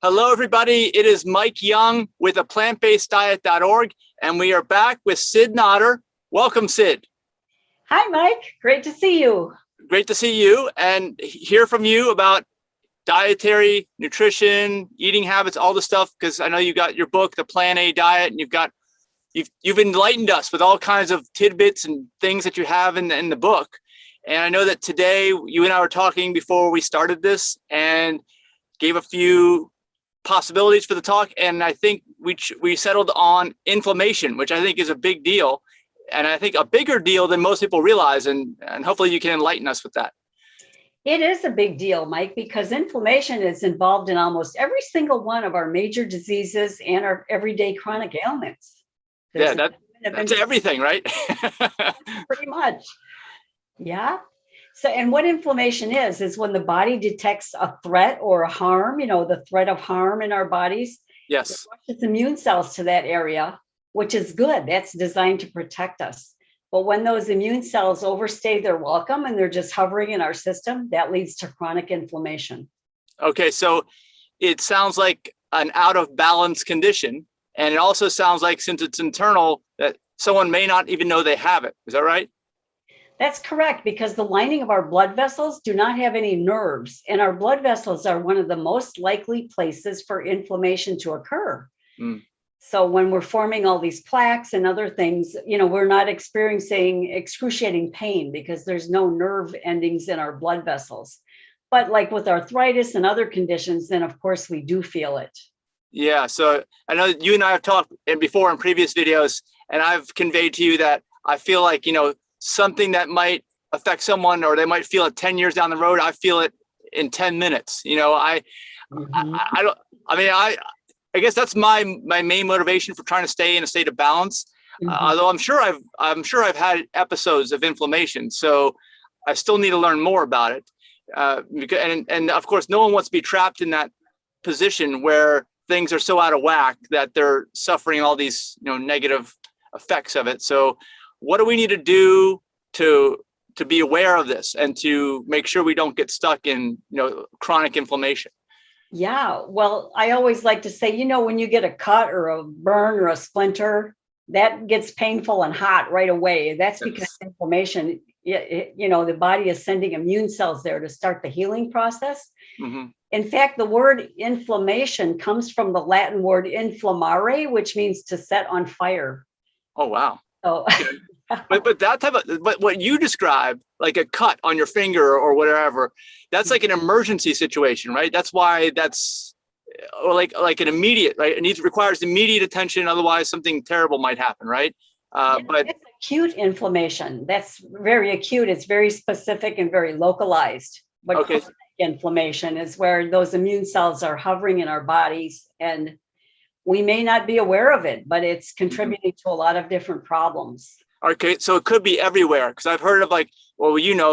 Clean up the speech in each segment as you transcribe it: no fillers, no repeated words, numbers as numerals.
Hello, everybody. It is Mike Young with aPlantBasedDiet.org, and we are back with Sid Nodder. Welcome, Sid. Hi, Mike. Great to see you. Great to see you and hear from you about dietary, nutrition, eating habits, all the stuff, because I know you got your book, The Plan A Diet, and you've enlightened us with all kinds of tidbits and things that you have in the book. And I know that today you and I were talking before we started this and gave a few possibilities for the talk, and I think we settled on inflammation, which I think is a big deal, and I think a bigger deal than most people realize, and hopefully you can enlighten us with that. It is a big deal, Mike, because inflammation is involved in almost every single one of our major diseases and our everyday chronic ailments. That's everything, right? Pretty much. Yeah. So, and what inflammation is when the body detects a threat or a harm, the threat of harm in our bodies. Yes. It rushes immune cells to that area, which is good. That's designed to protect us. But when those immune cells overstay their welcome and they're just hovering in our system, that leads to chronic inflammation. Okay. So it sounds like an out of balance condition. And it also sounds like, since it's internal, that someone may not even know they have it. Is that right? That's correct, because the lining of our blood vessels do not have any nerves, and our blood vessels are one of the most likely places for inflammation to occur. So when we're forming all these plaques and other things, we're not experiencing excruciating pain because there's no nerve endings in our blood vessels. But like with arthritis and other conditions, then of course we do feel it. Yeah. So I know you and I have talked before in previous videos, and I've conveyed to you that I feel like, something that might affect someone, or they might feel it 10 years down the road, I feel it in 10 minutes. I guess that's my main motivation for trying to stay in a state of balance. Although I'm sure I've had episodes of inflammation, so I still need to learn more about it. And of course, no one wants to be trapped in that position where things are so out of whack that they're suffering all these, negative effects of it. So what do we need to do to be aware of this and to make sure we don't get stuck in, chronic inflammation? Yeah, well, I always like to say, when you get a cut or a burn or a splinter, that gets painful and hot right away. That's because inflammation, the body is sending immune cells there to start the healing process. Mm-hmm. In fact, the word inflammation comes from the Latin word inflammare, which means to set on fire. Oh, wow. So, but that type of, but what you describe, like a cut on your finger or whatever, that's like an emergency situation, right? That's why that's like an immediate, right? It requires immediate attention. Otherwise something terrible might happen, right? But it's acute inflammation. That's very acute. It's very specific and very localized. But okay. Chronic inflammation is where those immune cells are hovering in our bodies, and we may not be aware of it, but it's contributing to a lot of different problems. Okay, so it could be everywhere, because I've heard of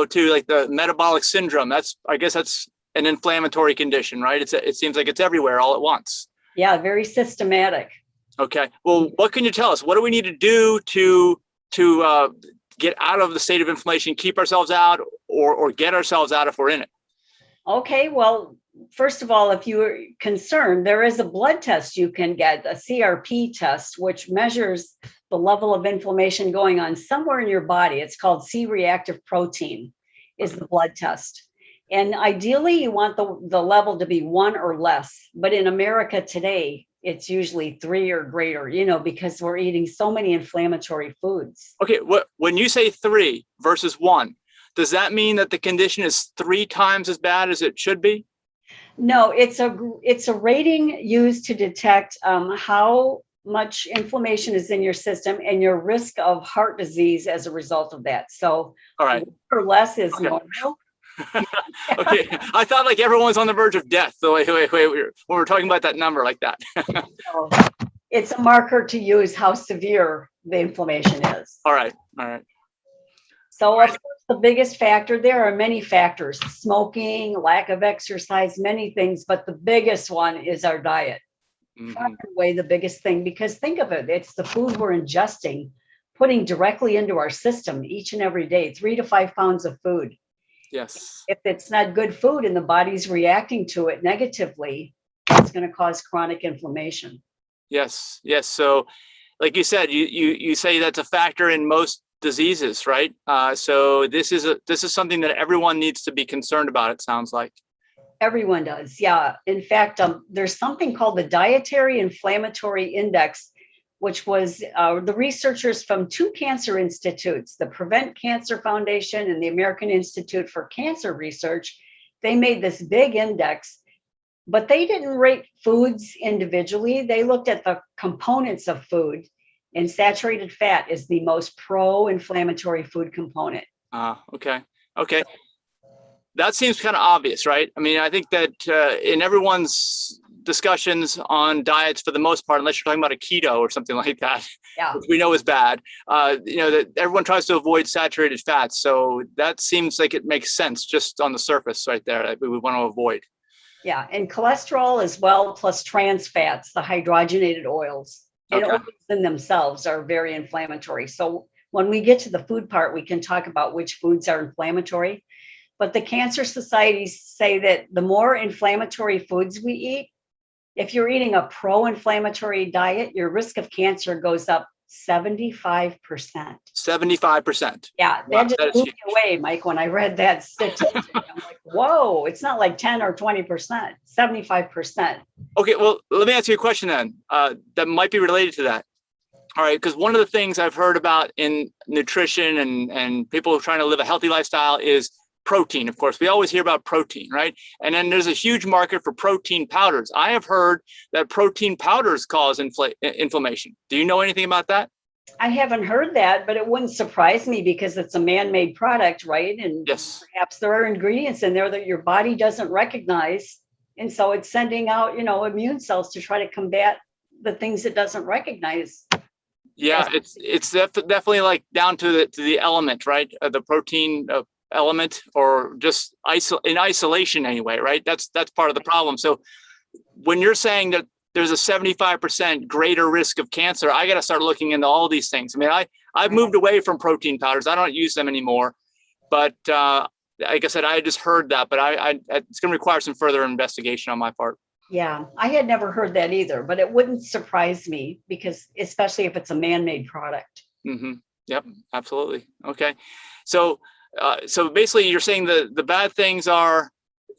too, like the metabolic syndrome. I guess that's an inflammatory condition, right? It seems like it's everywhere all at once. Yeah, very systematic. Okay, well, what can you tell us? What do we need to do to get out of the state of inflammation, keep ourselves out, or get ourselves out if we're in it? Okay, well, first of all, if you're concerned, there is a blood test you can get, a CRP test, which measures the level of inflammation going on somewhere in your body. It's called C-reactive protein, is the blood test. And ideally, you want the level to be 1 or less. But in America today, it's usually 3 or greater, because we're eating so many inflammatory foods. Okay, when you say 3 versus 1, does that mean that the condition is 3 times as bad as it should be? No, it's a rating used to detect how much inflammation is in your system and your risk of heart disease as a result of that. So, all right, 1 or less is normal. Okay, I thought like everyone's on the verge of death. So wait, when we're talking about that number like that. So it's a marker to use how severe the inflammation is. All right. So of course, the biggest factor, there are many factors: smoking, lack of exercise, many things, but the biggest one is our diet. Far and away the biggest thing, because think of it, it's the food we're ingesting, putting directly into our system each and every day, 3 to 5 pounds of food. Yes. If it's not good food and the body's reacting to it negatively, that's going to cause chronic inflammation. Yes. Yes. So like you said, you say that's a factor in most diseases, right? So this is something that everyone needs to be concerned about, it sounds like. Everyone does. Yeah. In fact, there's something called the Dietary Inflammatory Index, which was the researchers from two cancer institutes, the Prevent Cancer Foundation and the American Institute for Cancer Research. They made this big index, but they didn't rate foods individually. They looked at the components of food, and saturated fat is the most pro-inflammatory food component. Okay. Okay. That seems kind of obvious, right? I mean, I think that in everyone's discussions on diets, for the most part, unless you're talking about a keto or something like that, Yeah. which we know is bad, that everyone tries to avoid saturated fats. So that seems like it makes sense just on the surface right there that we would want to avoid. Yeah, and cholesterol as well, plus trans fats, the hydrogenated oils, and Okay. oils in themselves are very inflammatory. So when we get to the food part, we can talk about which foods are inflammatory. But the cancer societies say that the more inflammatory foods we eat, if you're eating a pro-inflammatory diet, your risk of cancer goes up 75%. 75%. Yeah, Wow, that just that is blew huge. me away, Mike, when I read that statistic. I'm like, whoa, it's not like 10 or 20%, 75%. Okay, well, let me ask you a question then that might be related to that. All right, because one of the things I've heard about in nutrition and people trying to live a healthy lifestyle is protein. Of course, we always hear about protein, right? And then there's a huge market for protein powders. I have heard that protein powders cause inflammation. Do you know anything about that? I haven't heard that, but it wouldn't surprise me because it's a man-made product, right? And Yes. perhaps there are ingredients in there that your body doesn't recognize. And so it's sending out, immune cells to try to combat the things it doesn't recognize. Yeah, it's definitely like down to the element, right? The protein element, or just in isolation anyway, right? That's part of the problem. So when you're saying that there's a 75% greater risk of cancer, I got to start looking into all these things. I mean, I've moved away from protein powders. I don't use them anymore. But like I said, I just heard that, but it's going to require some further investigation on my part. Yeah, I had never heard that either, but it wouldn't surprise me because especially if it's a man-made product. Mm-hmm. Yep, absolutely. Okay. So basically you're saying the bad things are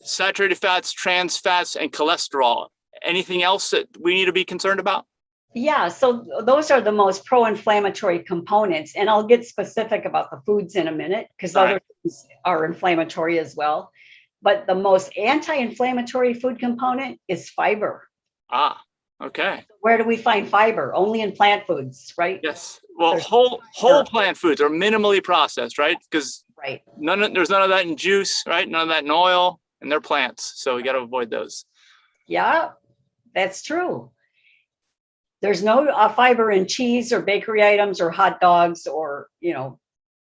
saturated fats, trans fats, and cholesterol. Anything else that we need to be concerned about? Yeah, so those are the most pro-inflammatory components. And I'll get specific about the foods in a minute because other things are inflammatory as well. But the most anti-inflammatory food component is fiber. Okay. Where do we find fiber? Only in plant foods, right? Yes. Well, whole plant foods are minimally processed, right? Because right. There's none of that in juice, right? None of that in oil, and they're plants. So we got to avoid those. Yeah, that's true. There's no fiber in cheese or bakery items or hot dogs or,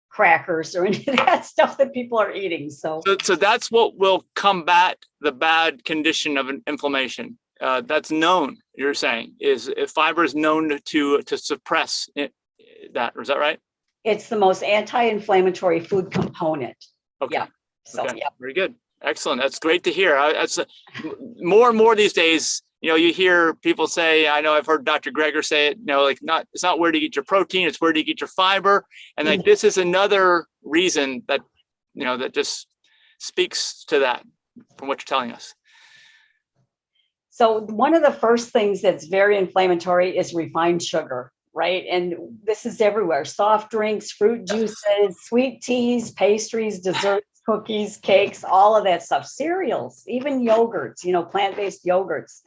crackers or any of that stuff that people are eating. So that's what will combat the bad condition of an inflammation. That's known, you're saying, is fiber is known to suppress that. Is that right? It's the most anti-inflammatory food component. Okay. Yeah. So, okay. Yeah. Very good. Excellent. That's great to hear. That's more and more these days. You hear people say, I know I've heard Dr. Greger say it, it's not where to get your protein, it's where to get your fiber. And like, this is another reason that, that just speaks to that from what you're telling us. So one of the first things that's very inflammatory is refined sugar, right? And this is everywhere. Soft drinks, fruit juices, sweet teas, pastries, desserts, cookies, cakes, all of that stuff. Cereals, even yogurts, plant-based yogurts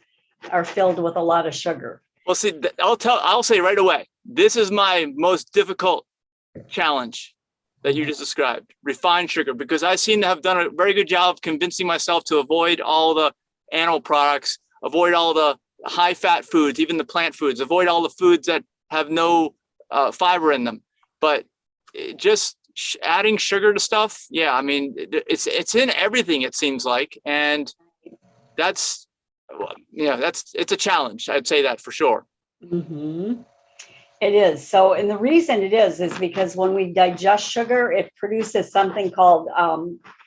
are filled with a lot of sugar. Well, see, I'll say right away, this is my most difficult challenge that you just described, refined sugar, because I seem to have done a very good job of convincing myself to avoid all the animal products, avoid all the high fat foods, even the plant foods, avoid all the foods that have no fiber in them. But just adding sugar to stuff, yeah, I mean, it's in everything, it seems like. And it's a challenge. I'd say that for sure. Mm-hmm. It is. So, and the reason it is because when we digest sugar, it produces something called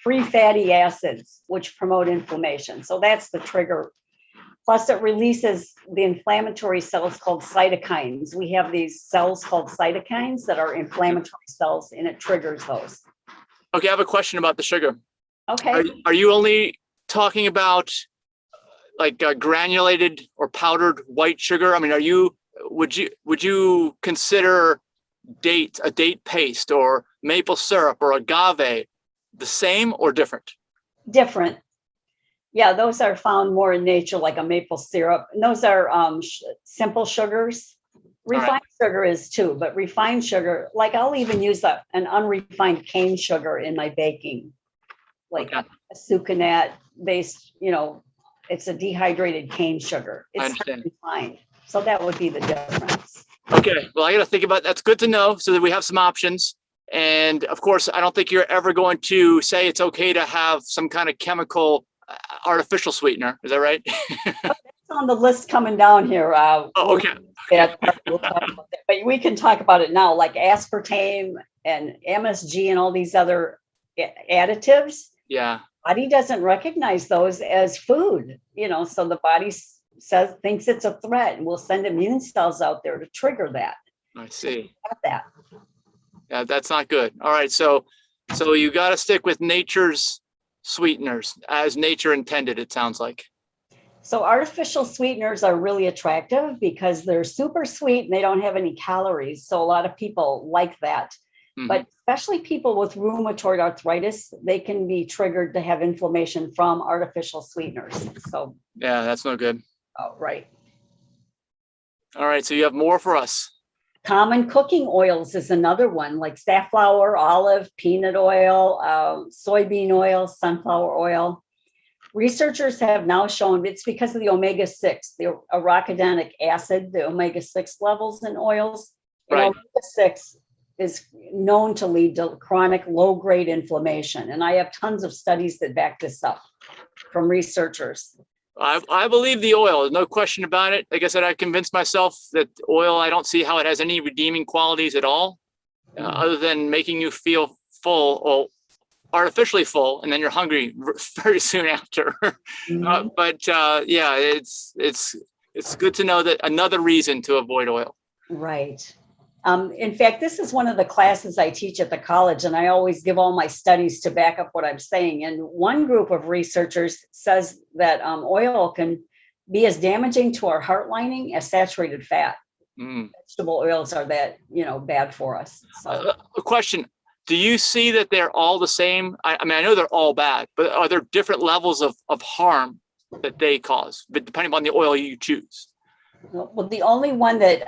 free fatty acids, which promote inflammation. So that's the trigger Plus, it releases the inflammatory cells called cytokines. We have these cells called cytokines that are inflammatory cells, and it triggers those. Okay, I have a question about the sugar. Okay. Are you only talking about like granulated or powdered white sugar? I mean, would you consider a date paste or maple syrup or agave the same or different? Different. Yeah, those are found more in nature, like a maple syrup. And those are simple sugars. Refined sugar is too, but refined sugar, like I'll even use an unrefined cane sugar in my baking, like a sucanat based, it's a dehydrated cane sugar. I It's understand. refined. So that would be the difference. Okay, well, I got to think about that's good to know so that we have some options. And of course, I don't think you're ever going to say it's okay to have some kind of chemical artificial sweetener. Is that right? It's on the list coming down here. Okay. We'll talk about that. But we can talk about it now, like aspartame and MSG and all these other additives. Yeah. Body doesn't recognize those as food, so the body thinks it's a threat and will send immune cells out there to trigger that. I see. That. Yeah, that's not good. All right, so you got to stick with nature's sweeteners as nature intended, it sounds like. So artificial sweeteners are really attractive because they're super sweet and they don't have any calories. So a lot of people like that. Mm-hmm. But especially people with rheumatoid arthritis, they can be triggered to have inflammation from artificial sweeteners. So yeah, that's no good. Oh, right. All right, so you have more for us. Common cooking oils is another one, like safflower, olive, peanut oil, soybean oil, sunflower oil. Researchers have now shown it's because of the omega-6, the arachidonic acid, the omega-6 levels in oils. And right. Omega-6 is known to lead to chronic low-grade inflammation. And I have tons of studies that back this up from researchers. I believe the oil, there's no question about it. Like I said, I convinced myself that oil, I don't see how it has any redeeming qualities at all, other than making you feel full or artificially full, and then you're hungry very soon after. Yeah, it's good to know that another reason to avoid oil. Right. In fact, this is one of the classes I teach at the college, and I always give all my studies to back up what I'm saying. And one group of researchers says that oil can be as damaging to our heart lining as saturated fat. Vegetable oils are that, bad for us. So. A question. Do you see that they're all the same? I mean, I know they're all bad, but are there different levels of harm that they cause, but depending on the oil you choose? Well, the only one that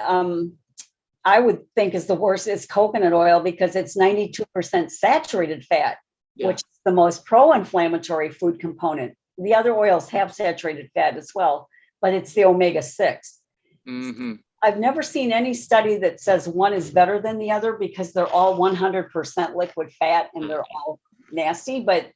I would think is the worst is coconut oil because it's 92% saturated fat, which is the most pro-inflammatory food component. The other oils have saturated fat as well, but it's the omega-6. Mm-hmm. I've never seen any study that says one is better than the other because they're all 100% liquid fat and they're all nasty. But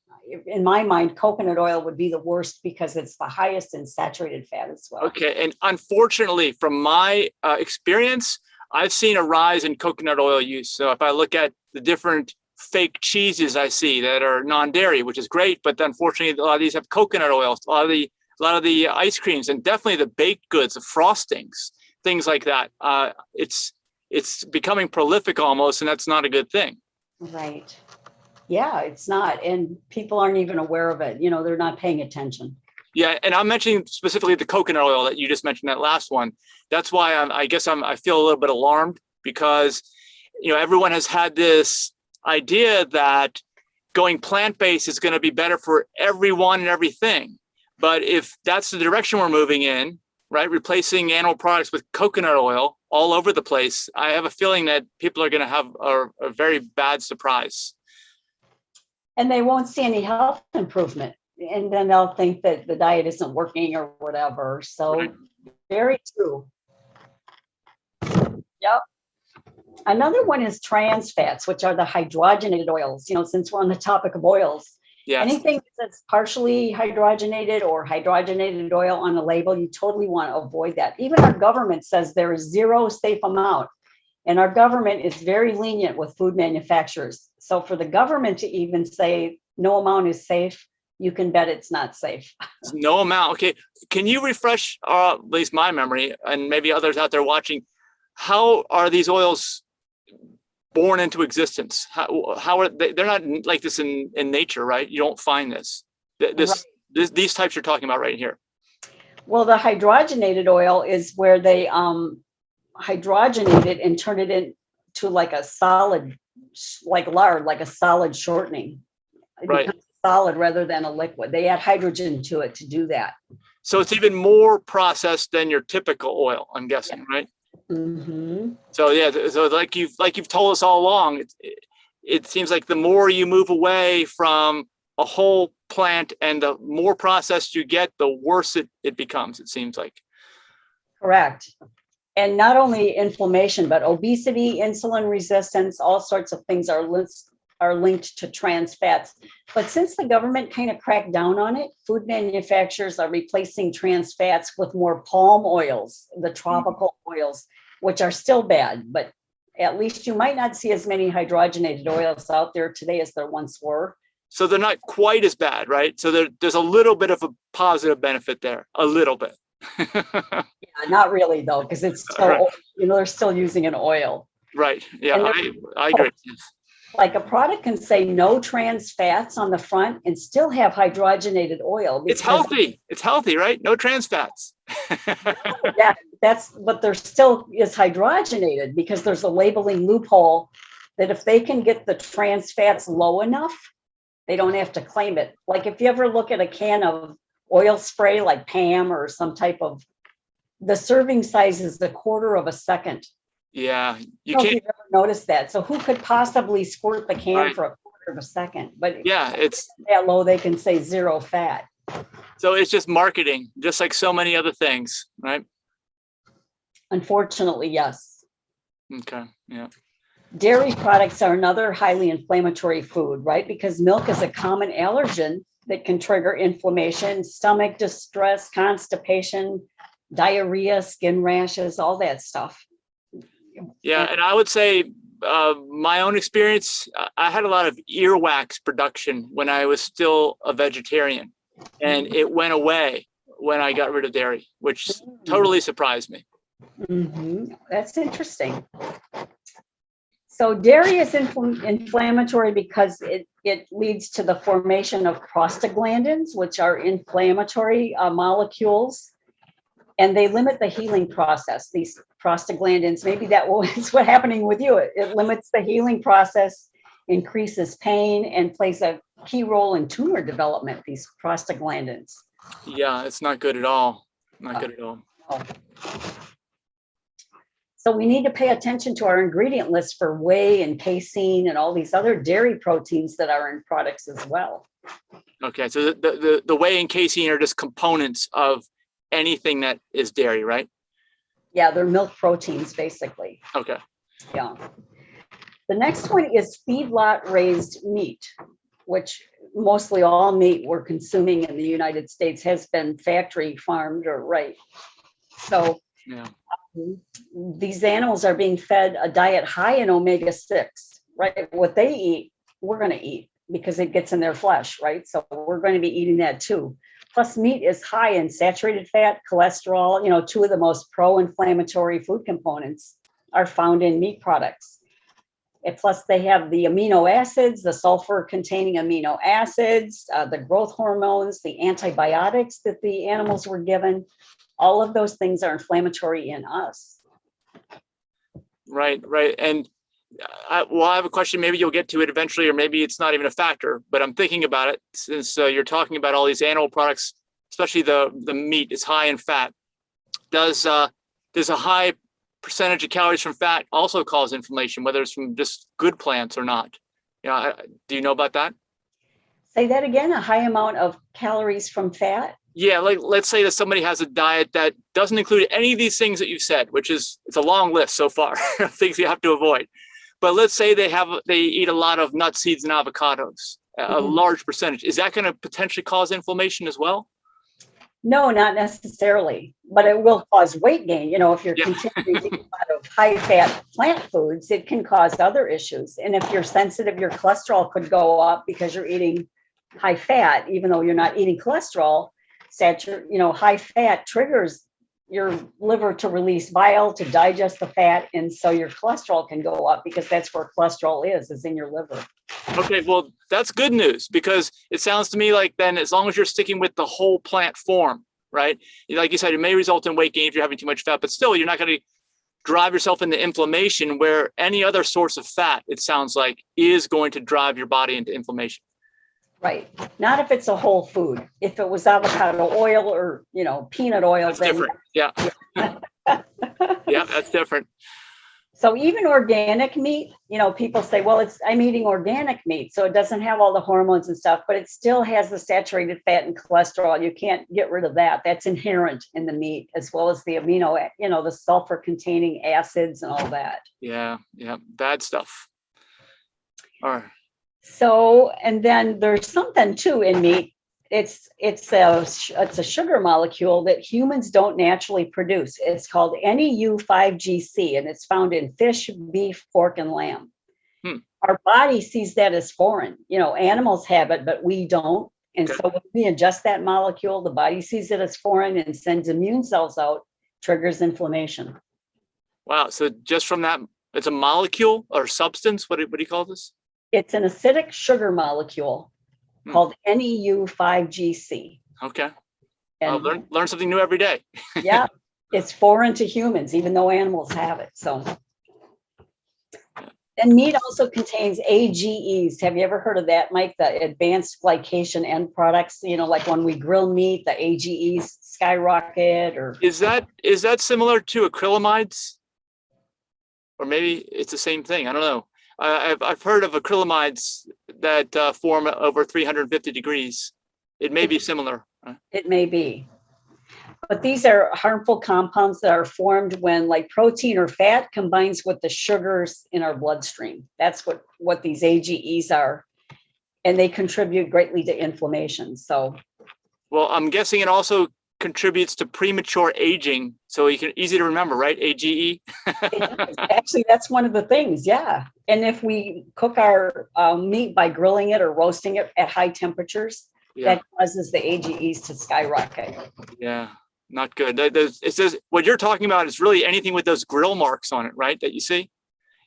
in my mind, coconut oil would be the worst because it's the highest in saturated fat as well. Okay. And unfortunately, from my experience, I've seen a rise in coconut oil use. So if I look at the different fake cheeses I see that are non-dairy, which is great, but unfortunately, a lot of these have coconut oils, a lot of the ice creams, and definitely the baked goods, the frostings, things like that. It's becoming prolific almost, and that's not a good thing. Right. Yeah, it's not. And people aren't even aware of it. They're not paying attention. Yeah, and I'm mentioning specifically the coconut oil that you just mentioned, that last one. That's why I feel a little bit alarmed because, everyone has had this idea that going plant-based is going to be better for everyone and everything. But if that's the direction we're moving in, right, replacing animal products with coconut oil all over the place, I have a feeling that people are going to have a very bad surprise. And they won't see any health improvement. And then they'll think that the diet isn't working or whatever. So right. Very true. Yep. Another one is trans fats, which are the hydrogenated oils. Since we're on the topic of oils, yes. Anything that's partially hydrogenated or hydrogenated oil on a label, you totally want to avoid that. Even our government says there is zero safe amount. And our government is very lenient with food manufacturers. So for the government to even say no amount is safe, you can bet it's not safe. No amount. Okay. Can you refresh, at least my memory, and maybe others out there watching, how are these oils born into existence? How are they? They're not like this in nature, right? You don't find this. These types you're talking about right here. Well, the hydrogenated oil is where they hydrogenate it and turn it into like a solid, like lard, like a solid shortening. It becomes solid rather than a liquid. They add hydrogen to it to do that. So it's even more processed than your typical oil, I'm guessing, right? Mm-hmm. So yeah, so like you've told us all along, it seems like the more you move away from a whole plant and the more processed you get, the worse it becomes, it seems like. Correct. And not only inflammation, but obesity, insulin resistance, all sorts of things are linked to trans fats. But since the government kind of cracked down on it, food manufacturers are replacing trans fats with more palm oils, the tropical oils, which are still bad, but at least you might not see as many hydrogenated oils out there today as there once were. So they're not quite as bad, right? So there's a little bit of a positive benefit there, a little bit. Yeah, not really though, because it's still, they're still using an oil. Right. Yeah, I agree. Like a product can say no trans fats on the front and still have hydrogenated oil. It's healthy. It's healthy, right? No trans fats. Yeah, but there still is hydrogenated because there's a labeling loophole that if they can get the trans fats low enough, they don't have to claim it. Like if you ever look at a can of oil spray like Pam or some type of, the serving size is the quarter of a second. Yeah, you can't. You've ever noticed that. So who could possibly squirt the can for a quarter of a second? But yeah, it's that low, they can say zero fat. So it's just marketing, just like so many other things, right? Unfortunately, yes. Okay, yeah. Dairy products are another highly inflammatory food, right? Because milk is a common allergen that can trigger inflammation, stomach distress, constipation, diarrhea, skin rashes, all that stuff. Yeah, and I would say my own experience, I had a lot of earwax production when I was still a vegetarian, and it went away when I got rid of dairy, which totally surprised me. Mm-hmm. That's interesting. So dairy is inflammatory because it leads to the formation of prostaglandins, which are inflammatory molecules, and they limit the healing process. These prostaglandins, maybe is what's happening with you. It limits the healing process, increases pain, and plays a key role in tumor development, these prostaglandins. Yeah, it's not good at all. Not good at all. No. So we need to pay attention to our ingredient list for whey and casein and all these other dairy proteins that are in products as well. Okay, so the whey and casein are just components of anything that is dairy, right? Yeah, they're milk proteins, basically. Okay. Yeah. The next one is feedlot raised meat, which mostly all meat we're consuming in the United States has been factory farmed or raised. So yeah. These animals are being fed a diet high in omega-6, right? What they eat, we're going to eat because it gets in their flesh, right? So we're going to be eating that too. Plus, meat is high in saturated fat, cholesterol. Two of the most pro-inflammatory food components are found in meat products. And plus, they have the amino acids, the sulfur-containing amino acids, the growth hormones, the antibiotics that the animals were given. All of those things are inflammatory in us. Right. And I have a question. Maybe you'll get to it eventually, or maybe it's not even a factor, but I'm thinking about it since you're talking about all these animal products, especially the meat is high in fat. Does a high percentage of calories from fat also cause inflammation, whether it's from just good plants or not? Do you know about that? Say that again, a high amount of calories from fat? Yeah, like let's say that somebody has a diet that doesn't include any of these things that you've said, which it's a long list so far of things you have to avoid. But let's say they eat a lot of nuts, seeds, and avocados, a large percentage. Is that going to potentially cause inflammation as well? No, not necessarily, but it will cause weight gain. If you're continuing to eat a lot of high-fat plant foods, it can cause other issues. And if you're sensitive, your cholesterol could go up because you're eating high fat, even though you're not eating cholesterol, high fat triggers your liver to release bile to digest the fat, and so your cholesterol can go up because that's where cholesterol is in your liver. Okay, well, that's good news, because it sounds to me like then as long as you're sticking with the whole plant form, right? Like you said, it may result in weight gain if you're having too much fat, but still you're not going to drive yourself into inflammation, where any other source of fat, it sounds like, is going to drive your body into inflammation. Right. Not if it's a whole food. If it was avocado oil or, peanut oil, That's then different. Yeah. Yeah, that's different. So even organic meat, people say, well, I'm eating organic meat, so it doesn't have all the hormones and stuff, but it still has the saturated fat and cholesterol. You can't get rid of that. That's inherent in the meat, as well as the the sulfur containing acids and all that. Yeah. Bad stuff. All right. So, and then there's something too in meat. It's a sugar molecule that humans don't naturally produce. It's called NEU5GC, and it's found in fish, beef, pork, and lamb. Our body sees that as foreign. Animals have it, but we don't. And so when we ingest that molecule, the body sees it as foreign and sends immune cells out, triggers inflammation. Wow. So just from that, it's a molecule or substance. What do you call this? It's an acidic sugar molecule called NEU5GC. Okay. And learn something new every day. Yeah, it's foreign to humans, even though animals have it. So, and meat also contains AGEs. Have you ever heard of that, Mike? The advanced glycation end products. Like when we grill meat, the AGEs skyrocket. Or is that similar to acrylamides, or maybe it's the same thing? I don't know. I've heard of acrylamides that form over 350 degrees. It may be similar. It may be. But these are harmful compounds that are formed when protein or fat combines with the sugars in our bloodstream. That's what these AGEs are. And they contribute greatly to inflammation. So, well, I'm guessing it also contributes to premature aging, so easy to remember, right? AGE. Actually, that's one of the things. Yeah. And if we cook our meat by grilling it or roasting it at high temperatures, that causes the AGEs to skyrocket. Yeah, not good. It says what you're talking about is really anything with those grill marks on it, right? That you see,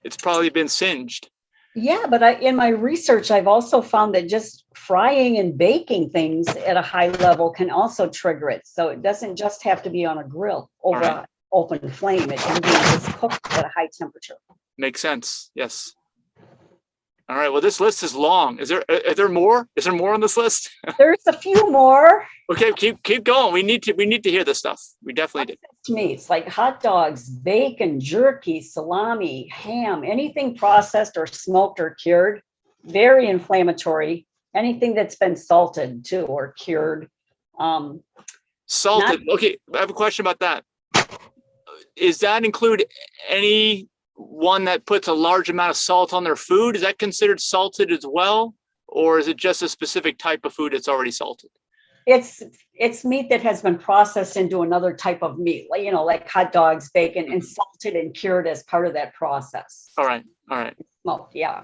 it's probably been singed. Yeah, but in my research, I've also found that just frying and baking things at a high level can also trigger it. So it doesn't just have to be on a grill over an open flame. It can be just cooked at a high temperature. Makes sense. Yes. All right. Well, this list is long. Is there more? Is there more on this list? There's a few more. Okay, keep going. We need to hear this stuff. We definitely do. Meats like hot dogs, bacon, jerky, salami, ham, anything processed or smoked or cured, very inflammatory. Anything that's been salted too or cured. Salted. Okay, I have a question about that. Is that include any one that puts a large amount of salt on their food? Is that considered salted as well, or is it just a specific type of food that's already salted? It's meat that has been processed into another type of meat, like hot dogs, bacon, and salted and cured as part of that process. All right. Smoked, yeah.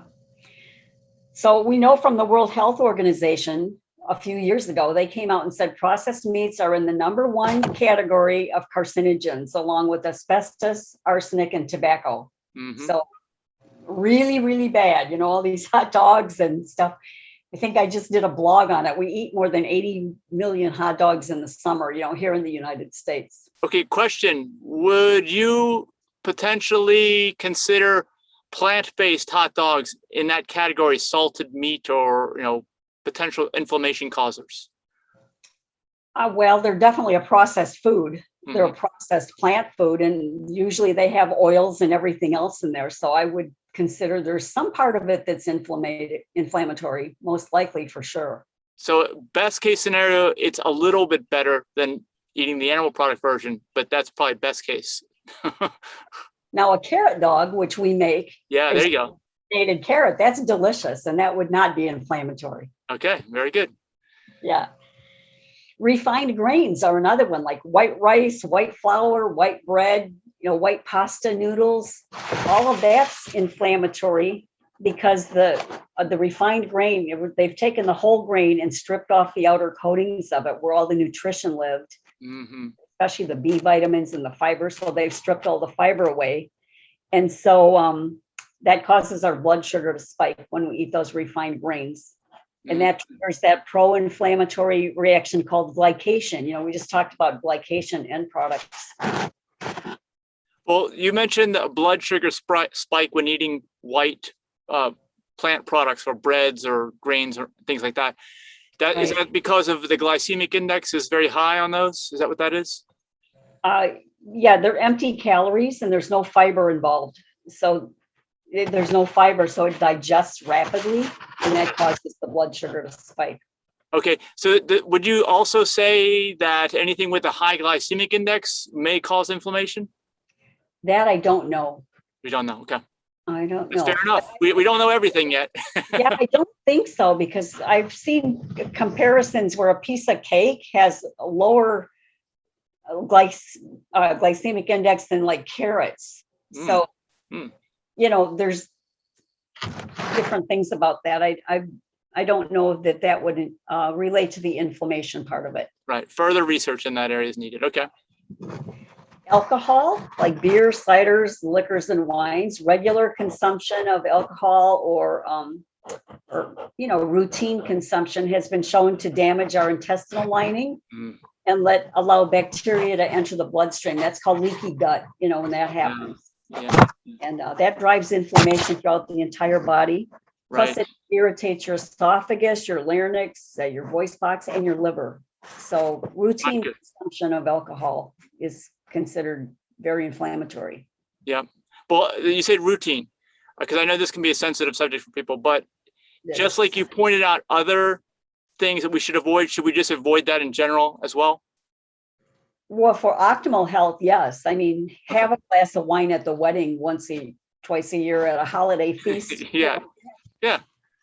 So we know from the World Health Organization a few years ago, they came out and said processed meats are in the #1 category of carcinogens, along with asbestos, arsenic, and tobacco. Mm-hmm. So really, really bad, all these hot dogs and stuff. I think I just did a blog on it. We eat more than 80 million hot dogs in the summer, here in the United States. Okay, question. Would you potentially consider plant-based hot dogs in that category, salted meat or, potential inflammation causers? Well, they're definitely a processed food. Mm-hmm. They're a processed plant food, and usually they have oils and everything else in there. So I would consider there's some part of it that's inflammatory, most likely, for sure. So best case scenario, it's a little bit better than eating the animal product version, but that's probably best case. Now, a carrot dog, which we make. Yeah, there you go. Native carrot, that's delicious, and that would not be inflammatory. Okay, very good. Yeah. Refined grains are another one, like white rice, white flour, white bread, white pasta noodles. All of that's inflammatory. because the refined grain, they've taken the whole grain and stripped off the outer coatings of it where all the nutrition lived, especially the B vitamins and the fiber. So they've stripped all the fiber away. And so that causes our blood sugar to spike when we eat those refined grains. And that triggers that pro-inflammatory reaction called glycation. We just talked about glycation end products. Well, you mentioned the blood sugar spike when eating white plant products or breads or grains or things like that. Is that because of the glycemic index is very high on those? Is that what that is? Yeah, they're empty calories and there's no fiber involved. So there's no fiber, so it digests rapidly, and that causes the blood sugar to spike. Okay, so would you also say that anything with a high glycemic index may cause inflammation? That I don't know. We don't know. Okay. I don't know. Fair enough. We don't know everything yet. Yeah, I don't think so, because I've seen comparisons where a piece of cake has a lower glycemic index than like carrots. So, there's different things about that. I don't know that would relate to the inflammation part of it. Right. Further research in that area is needed. Okay. Alcohol, like beer, ciders, liquors, and wines, regular consumption of alcohol or routine consumption has been shown to damage our intestinal lining and allow bacteria to enter the bloodstream. That's called leaky gut, when that happens. And that drives inflammation throughout the entire body. Plus, it irritates your esophagus, your larynx, your voice box, and your liver. So routine consumption of alcohol is considered very inflammatory. Yeah. Well, you said routine, because I know this can be a sensitive subject for people, but just like you pointed out other things that we should avoid, should we just avoid that in general as well? Well, for optimal health, yes. I mean, have a glass of wine at the wedding twice a year at a holiday feast. Yeah.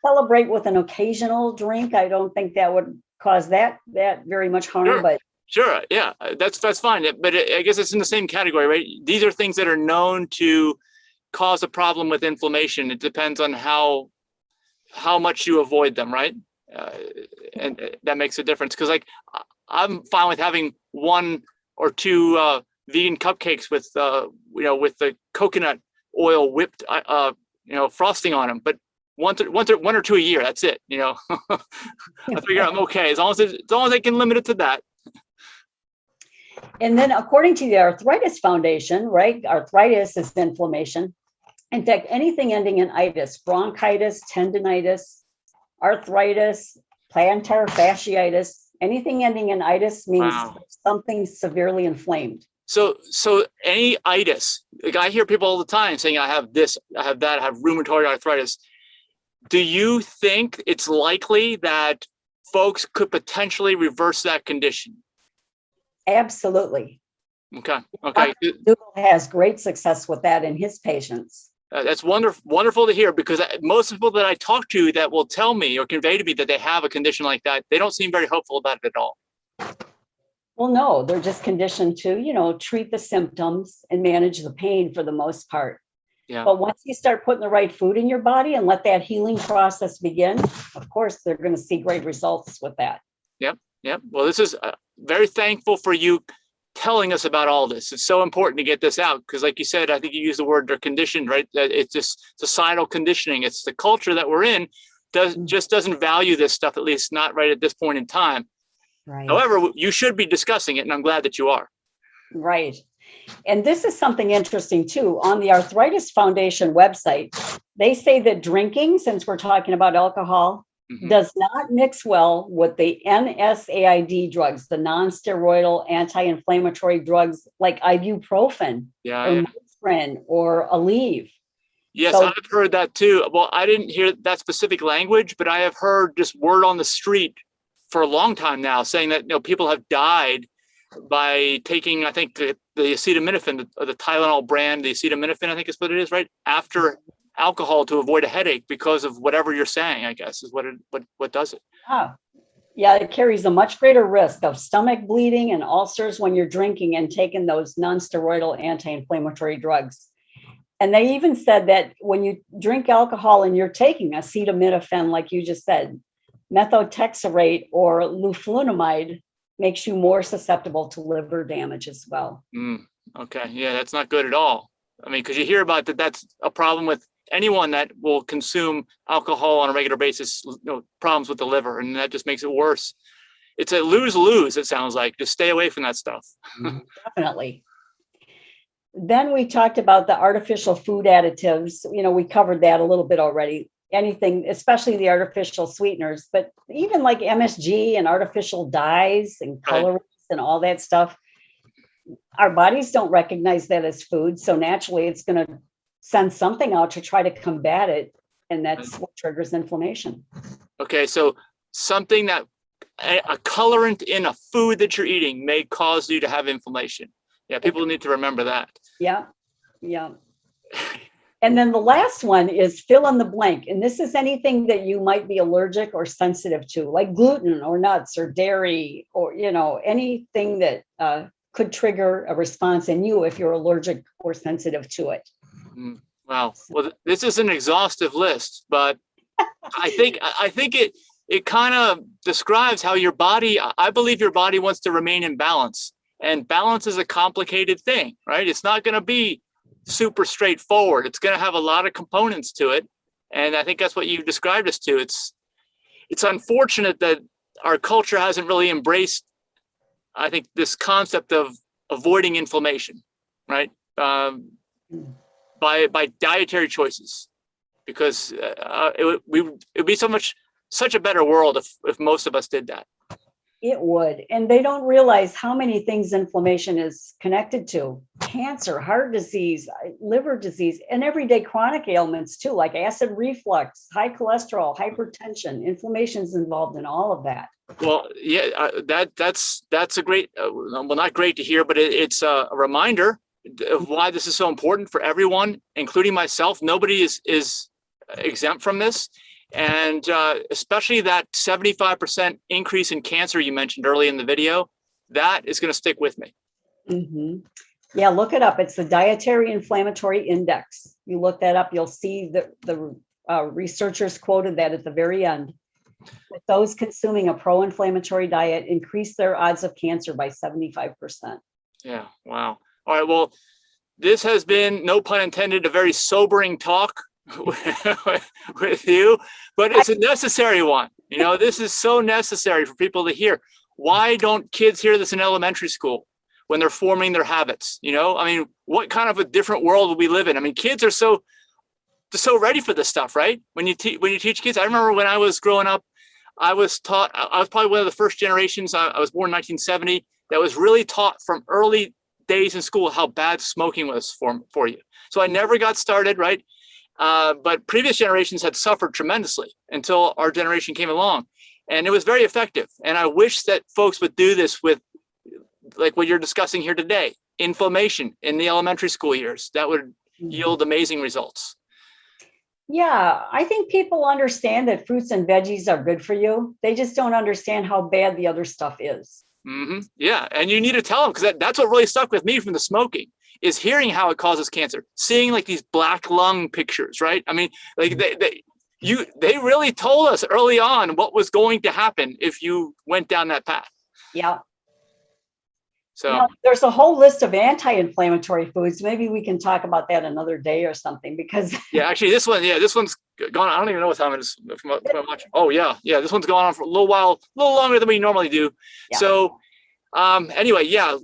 Celebrate with an occasional drink. I don't think that would cause that very much harm, but sure. Yeah, that's fine. But I guess it's in the same category, right? These are things that are known to cause a problem with inflammation. It depends on how much you avoid them, right? And that makes a difference. Because I'm fine with having one or two vegan cupcakes with with the coconut oil whipped frosting on them, but one or two a year, that's it. I figure I'm okay as long as I can limit it to that. And then according to the Arthritis Foundation, right, arthritis is inflammation. In fact, anything ending in itis, bronchitis, tendinitis, arthritis, plantar fasciitis, anything ending in itis means something severely inflamed. So any itis, I hear people all the time saying, I have this, I have that, I have rheumatoid arthritis. Do you think it's likely that folks could potentially reverse that condition? Absolutely. Okay. Google has great success with that in his patients. That's wonderful to hear, because most people that I talk to that will tell me or convey to me that they have a condition like that, they don't seem very hopeful about it at all. Well, no, they're just conditioned to, treat the symptoms and manage the pain for the most part. Yeah. But once you start putting the right food in your body and let that healing process begin, of course, they're going to see great results with that. Yep. Well, this is very thankful for you telling us about all this. It's so important to get this out because, like you said, I think you used the word they're conditioned, right? It's just societal conditioning. It's the culture that we're in doesn't value this stuff, at least not right at this point in time. Right. However, you should be discussing it, and I'm glad that you are. Right. And this is something interesting, too. On the Arthritis Foundation website, they say that drinking, since we're talking about alcohol, does not mix well with the NSAID drugs, the non-steroidal anti-inflammatory drugs like ibuprofen or Motrin or Aleve. Yes, so, I've heard that too. Well, I didn't hear that specific language, but I have heard just word on the street for a long time now saying that people have died by taking, I think, the acetaminophen, the Tylenol brand, the acetaminophen, I think is what it is, right? After alcohol to avoid a headache because of whatever you're saying, I guess, is what does it. Yeah, it carries a much greater risk of stomach bleeding and ulcers when you're drinking and taking those non-steroidal anti-inflammatory drugs. And they even said that when you drink alcohol and you're taking acetaminophen, like you just said, methotrexate or leflunomide makes you more susceptible to liver damage as well. Okay. Yeah, that's not good at all. I mean, because you hear about that, that's a problem with anyone that will consume alcohol on a regular basis, problems with the liver, and that just makes it worse. It's a lose-lose, it sounds like. Just stay away from that stuff. Definitely. Then we talked about the artificial food additives. We covered that a little bit already. Anything, especially the artificial sweeteners, but even like MSG and artificial dyes and colorants and all that stuff, our bodies don't recognize that as food. So naturally, it's going to send something out to try to combat it. And that's what triggers inflammation. Okay, so something that a colorant in a food that you're eating may cause you to have inflammation. Yeah, people need to remember that. Yeah. And then the last one is fill in the blank. And this is anything that you might be allergic or sensitive to, like gluten or nuts or dairy or, anything that could trigger a response in you if you're allergic or sensitive to it. Wow. Well, this is an exhaustive list, but I think it kind of describes how your body, I believe your body wants to remain in balance, and balance is a complicated thing, right? It's not going to be super straightforward. It's going to have a lot of components to it. And I think that's what you described us to. It's unfortunate that our culture hasn't really embraced, I think, this concept of avoiding inflammation, right? By dietary choices, because it would be such a better world if most of us did that. It would. And they don't realize how many things inflammation is connected to: cancer, heart disease, liver disease, and everyday chronic ailments too, like acid reflux, high cholesterol, hypertension. Inflammation is involved in all of that. Well, yeah, that's a great, well, not great to hear, but it's a reminder of why this is so important for everyone, including myself. Nobody is exempt from this. And especially that 75% increase in cancer you mentioned early in the video, that is going to stick with me. Mm-hmm. Yeah, look it up. It's the Dietary Inflammatory Index. You look that up, you'll see the researchers quoted that at the very end. That those consuming a pro-inflammatory diet increase their odds of cancer by 75%. Yeah, wow. All right, well, this has been, no pun intended, a very sobering talk with you, but it's a necessary one. This is so necessary for people to hear. Why don't kids hear this in elementary school when they're forming their habits? What kind of a different world will we live in? Kids are so ready for this stuff, right? When you teach kids, I remember when I was growing up, I was probably one of the first generations. I was born in 1970 that was really taught from early days in school how bad smoking was for you. So I never got started, right? But previous generations had suffered tremendously until our generation came along, and it was very effective. And I wish that folks would do this with, like what you're discussing here today, inflammation in the elementary school years. That would yield amazing results. Yeah, I think people understand that fruits and veggies are good for you. They just don't understand how bad the other stuff is. Mm-hmm. Yeah, and you need to tell them, because that's what really stuck with me from the smoking, is hearing how it causes cancer, seeing like these black lung pictures, right? They really told us early on what was going to happen if you went down that path. Yeah. So now, there's a whole list of anti-inflammatory foods. Maybe we can talk about that another day or something, because yeah, actually this one's gone. I don't even know what time it is from watching. Oh yeah, this one's gone on for a little while, a little longer than we normally do. Yeah. So anyway, yeah,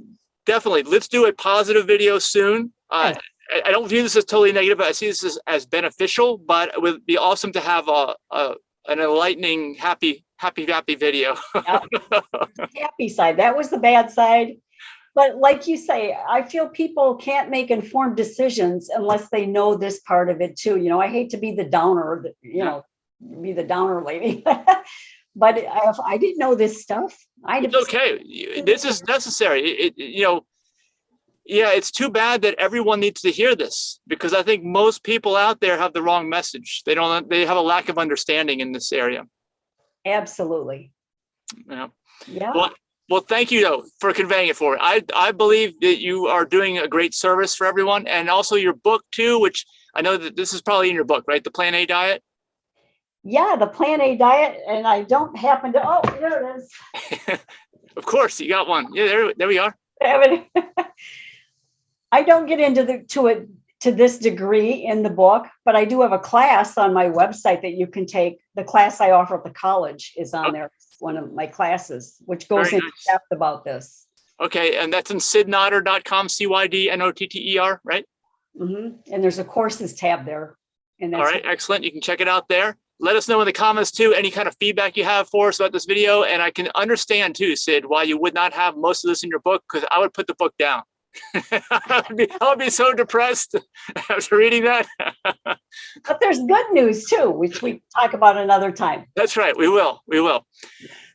definitely let's do a positive video soon. I don't view this as totally negative, but I see this as beneficial. But it would be awesome to have an enlightening, happy video. Happy side. That was the bad side. But like you say, I feel people can't make informed decisions unless they know this part of it too. I hate to be the downer, be the downer lady. But if I didn't know this stuff, it's okay. This is necessary. It's too bad that everyone needs to hear this, because I think most people out there have the wrong message. They have a lack of understanding in this area. Absolutely. Yeah. Yeah. Well, Well, thank you though for conveying it for me. I believe that you are doing a great service for everyone, and also your book too, which I know that this is probably in your book, right? The Plan A diet. Yeah, the Plan A diet, and I don't happen to. Oh, there it is. Of course, you got one. Yeah, there we are. I don't get into to this degree in the book, but I do have a class on my website that you can take. The class I offer at the college is on there. One of my classes, which goes into depth about this. Okay, and that's in cydnotter.com, CYDNOTTER, right? Mm-hmm. And there's a courses tab there. And that's all right, excellent. You can check it out there. Let us know in the comments too, any kind of feedback you have for us about this video. And I can understand too, Sid, why you would not have most of this in your book, because I would put the book down. I would be so depressed after reading that. But there's good news too, which we talk about another time. That's right. We will.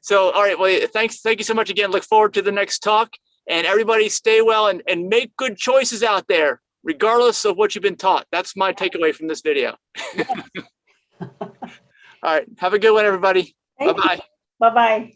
So, all right. Well, thank you so much again. Look forward to the next talk. And everybody stay well and make good choices out there, regardless of what you've been taught. That's my takeaway from this video. All right. Have a good one, everybody. Bye-bye. Bye-bye.